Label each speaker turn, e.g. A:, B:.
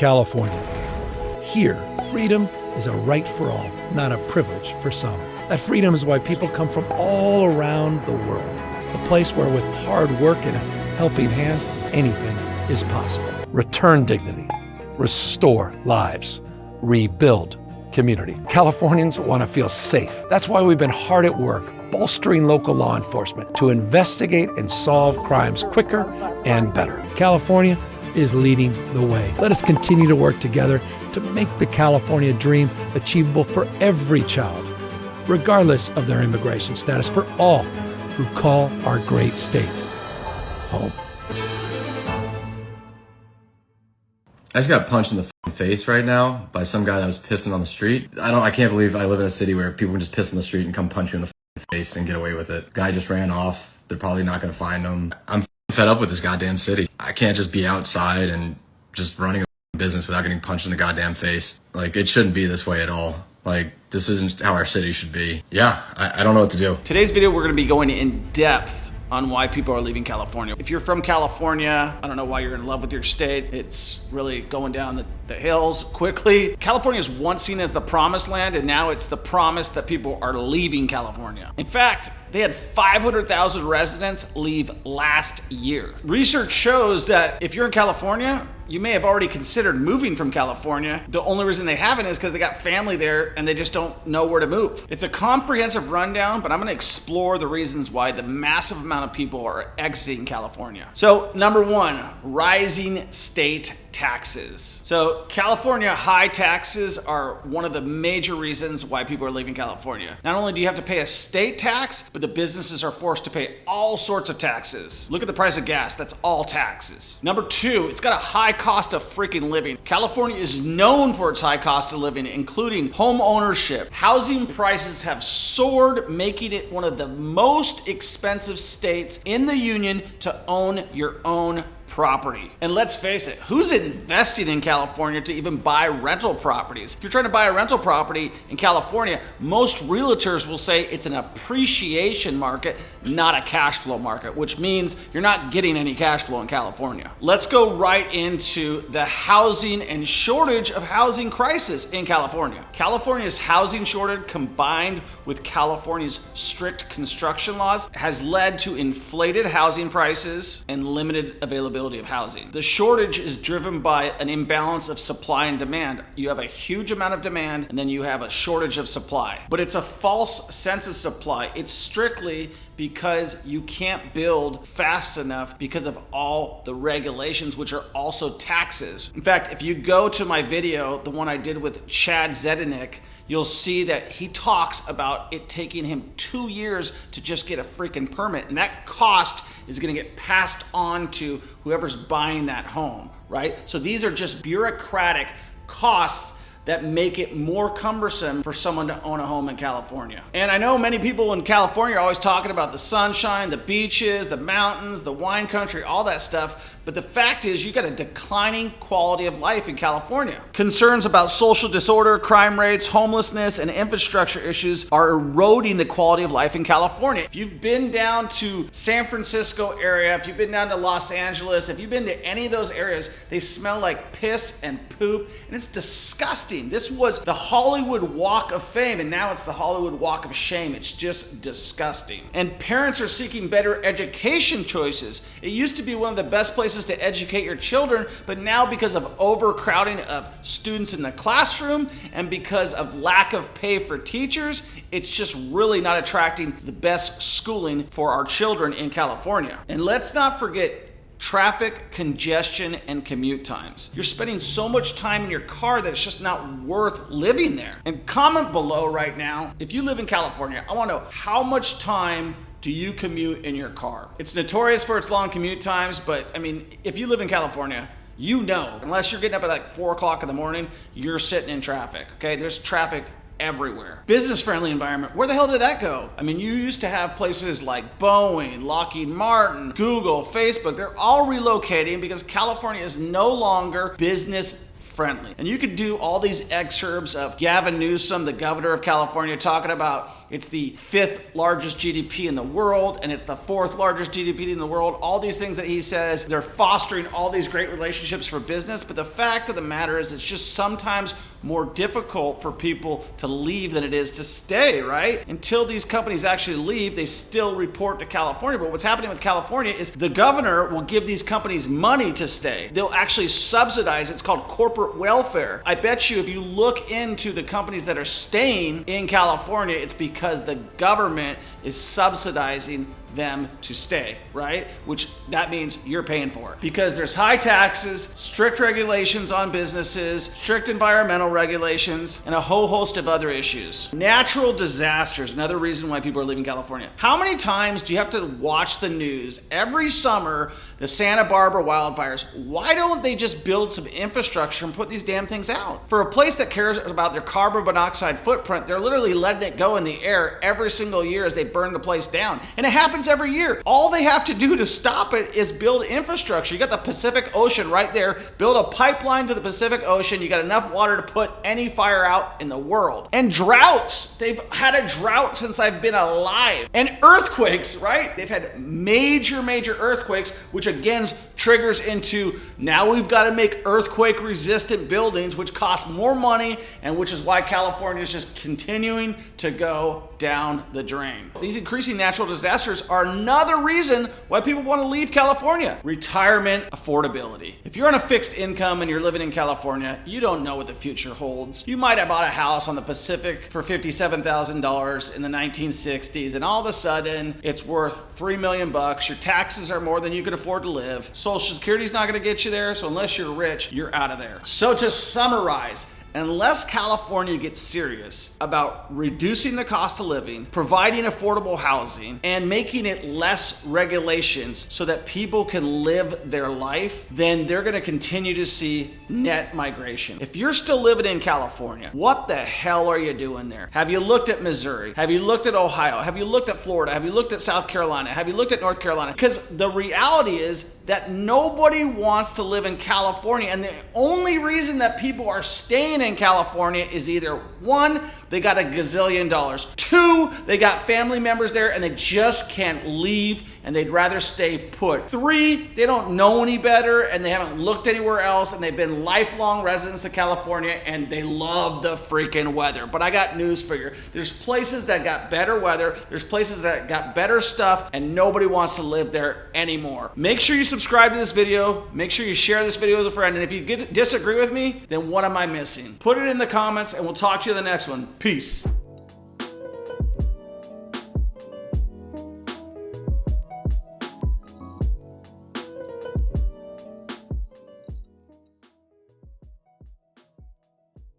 A: California. Here, freedom is a right for all, not a privilege for some. That freedom is why people come from all around the world. A place where with hard work and a helping hand, anything is possible. Return dignity, restore lives, rebuild community. Californians want to feel safe. That's why we've been hard at work bolstering local law enforcement to investigate and solve crimes quicker and better. California is leading the way. Let us continue to work together to make the California dream achievable for every child, regardless of their immigration status, for all who call our great state home.
B: I just got punched in the face right now by some guy that was pissing on the street. I can't believe I live in a city where people can just piss in the street and come punch you in the face and get away with it. Guy just ran off. They're probably not going to find him. I'm fed up with this goddamn city. I can't just be outside and just running a business without getting punched in the goddamn face. Like, it shouldn't be this way at all. Like, this isn't how our city should be. Yeah, I don't know what to do.
C: Today's video, we're going to be going in depth on why people are leaving California. If you're from California, I don't know why you're in love with your state. It's really going down the hills quickly. California is once seen as the promised land, and now it's the promise that people are leaving California. In fact, they had 500,000 residents leave last year. Research shows that if you're in California, you may have already considered moving from California. The only reason they haven't is because they got family there and they just don't know where to move. It's a comprehensive rundown, but I'm gonna explore the reasons why the massive amount of people are exiting California. So number one, rising state taxes. So California high taxes are one of the major reasons why people are leaving California. Not only do you have to pay a state tax, but the businesses are forced to pay all sorts of taxes. Look at the price of gas, that's all taxes. Number two, it's got a high cost of freaking living. California is known for its high cost of living, including home ownership. Housing prices have soared, making it one of the most expensive states in the union to own your own property. And let's face it, who's investing in California to even buy rental properties? If you're trying to buy a rental property in California, most realtors will say it's an appreciation market, not a cash flow market, which means you're not getting any cash flow in California. Let's go right into the housing and shortage of housing crisis in California. California's housing shortage combined with California's strict construction laws has led to inflated housing prices and limited availability of housing. The shortage is driven by an imbalance of supply and demand. You have a huge amount of demand and then you have a shortage of supply. But it's a false sense of supply. It's strictly because you can't build fast enough because of all the regulations, which are also taxes. In fact, if you go to my video, the one I did with Chad Zedenick, you'll see that he talks about it taking him 2 years to just get a freaking permit. And that cost is gonna get passed on to whoever's buying that home, right? So these are just bureaucratic costs that make it more cumbersome for someone to own a home in California. And I know many people in California are always talking about the sunshine, the beaches, the mountains, the wine country, all that stuff. But the fact is you got a declining quality of life in California. Concerns about social disorder, crime rates, homelessness, and infrastructure issues are eroding the quality of life in California. If you've been down to San Francisco area, if you've been down to Los Angeles, if you've been to any of those areas, they smell like piss and poop, and it's disgusting. This was the Hollywood Walk of Fame, and now it's the Hollywood Walk of Shame. It's just disgusting. And parents are seeking better education choices. It used to be one of the best places to educate your children, but now because of overcrowding of students in the classroom and because of lack of pay for teachers, it's just really not attracting the best schooling for our children in California. And let's not forget traffic, congestion, and commute times. You're spending so much time in your car that it's just not worth living there. And comment below right now, if you live in California, I wanna know how much time do you commute in your car? It's notorious for its long commute times, but I mean, if you live in California, you know, unless you're getting up at like 4 o'clock in the morning, you're sitting in traffic, okay? There's traffic everywhere. Business-friendly environment, where the hell did that go? I mean, you used to have places like Boeing, Lockheed Martin, Google, Facebook, they're all relocating because California is no longer business friendly. And you could do all these excerpts of Gavin Newsom, the governor of California, talking about it's the 5th largest GDP in the world and it's the 4th largest GDP in the world. All these things that he says, they're fostering all these great relationships for business. But the fact of the matter is it's just sometimes more difficult for people to leave than it is to stay, right? Until these companies actually leave, they still report to California. But what's happening with California is the governor will give these companies money to stay. They'll actually subsidize, it's called corporate welfare. I bet you if you look into the companies that are staying in California, it's because the government is subsidizing them to stay, right? Which that means you're paying for it. Because there's high taxes, strict regulations on businesses, strict environmental regulations, and a whole host of other issues. Natural disasters, another reason why people are leaving California. How many times do you have to watch the news every summer, the Santa Barbara wildfires? Why don't they just build some infrastructure and put these damn things out? For a place that cares about their carbon monoxide footprint, they're literally letting it go in the air every single year as they burn the place down. And it happens every year. All they have to do to stop it is build infrastructure. You got the Pacific Ocean right there. Build a pipeline to the Pacific Ocean. You got enough water to put any fire out in the world. And droughts. They've had a drought since I've been alive. And earthquakes, right? They've had major earthquakes, which again triggers into now we've got to make earthquake resistant buildings, which cost more money, and which is why California is just continuing to go down the drain. These increasing natural disasters are another reason why people want to leave California. Retirement affordability. If you're on a fixed income and you're living in California, you don't know what the future holds. You might have bought a house on the Pacific for $57,000 in the 1960s, and all of a sudden it's worth $3 million. Your taxes are more than you could afford to live. Social Security's not going to get you there, so unless you're rich, you're out of there. So to summarize, unless California gets serious about reducing the cost of living, providing affordable housing, and making it less regulations so that people can live their life, then they're going to continue to see net migration. If you're still living in California, what the hell are you doing there? Have you looked at Missouri? Have you looked at Ohio? Have you looked at Florida? Have you looked at South Carolina? Have you looked at North Carolina? Because the reality is that nobody wants to live in California, and the only reason that people are staying in California is either one, they got a gazillion dollars, two, they got family members there and they just can't leave and they'd rather stay put, three, they don't know any better and they haven't looked anywhere else and they've been lifelong residents of California and they love the freaking weather. But I got news for you. There's places that got better weather, there's places that got better stuff, and nobody wants to live there anymore. Make sure you subscribe to this video, make sure you share this video with a friend, and if you disagree with me, then what am I missing? Put it in the comments and we'll talk to you in the next one. Peace.